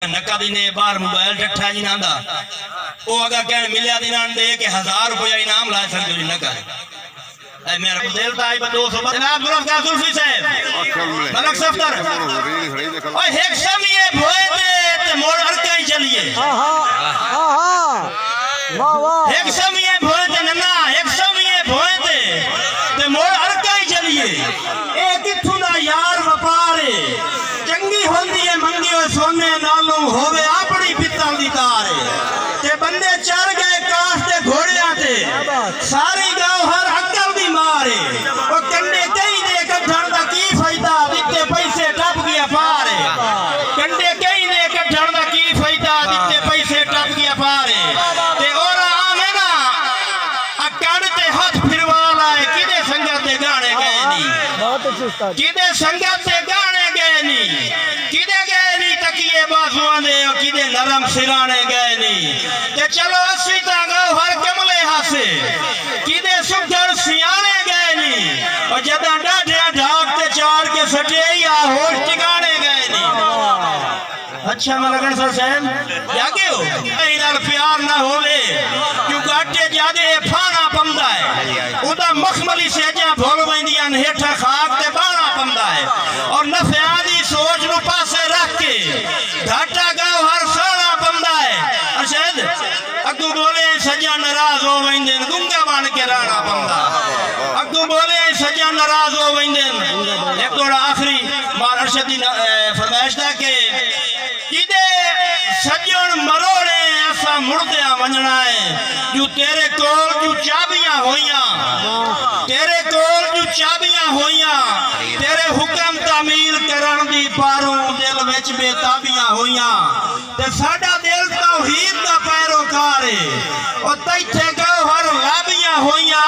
नका दिने बार मोबाइल डठा जी नांदा ओ अगा कह मिलिया दिना दे के 1000 रुपया इनाम ला सकदो जी नका ए मेरा दिल ताई बंदो सो जनाब जुल्फकार जुल्फी साहब मलक सफ्तर ओए एक समय भोए ते मोड़ अरकाई चलिए वाह वाह एक समय भोए ते नन्ना एक समय भोए ते मोड़ अरकाई चलिए ए किथु दा यार व्यापार चंगी होंदी है मंगी सोने नालों होवे अपनी पित्तल दी तार ते बंदे चढ़ गए काश ते घोड़ियां ते सारी गांव हर अक्ल दी मार ओ कंडे कई दे कढण दा की फायदा दिते पैसे टप गया पार कंडे कई दे कढण दा की फायदा दिते पैसे टप गया पार ते और आवे ना अकड़ ते हाथ फिरवा लाए किदे संगत दे गाने गए नी बहुत अच्छी उस्ताद किदे संगत दे गाने गए नी किदे गए नी तकिए बाजुआं दे किदे नरम सिराने गए नी ते चलो अस्सी ता गाओ हर कमले हासे किदे सुखड़ सियाने गए नी और जदा डाढिया ढाक ते चाड़ के सटे या होश ठिकाने गए नी अच्छा मलगन हुसैन जागे हो इनाल प्यार ना होवे क्यों गाटे जादे फाना पंदा है उदा मखमली सेजा भोल वेंदियां हेठा खाक ते बाणा पंदा है और नफिया दी सोच नु पासे रख के घाटा गांव हर सोना पंदा है अशद अगू बोले सजा नाराज हो वेंदे गुंगा बन के राणा पंदा अगू बोले सजा नाराज हो वेंदे एक थोड़ा आखिरी बार अरशद दी फरमाइश दा के किदे सजन मरोड़े ऐसा मुड़दे वंजना है जो तेरे कोल जो चाबियां होइयां तेरे कोल जो चाबियां होइयां तेरे हुक्म तामील करन दी पारों दिल विच बेताबियां होइयां ते साडा दिल तौहीद दा पैरोकार है ओ तैथे गौहर लाबियां होइयां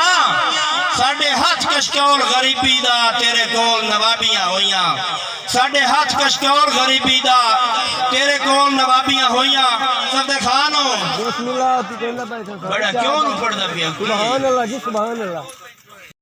साडे हाथ कशकौल गरीबी दा तेरे कोल नवाबियां होइयां साडे हाथ कशकौल गरीबी दा तेरे कोल नवाबियां होइयां सब खानो बिस्मिल्लाह बड़ा क्यों नहीं पढ़दा पिया सुभान अल्लाह जी सुभान अल्लाह।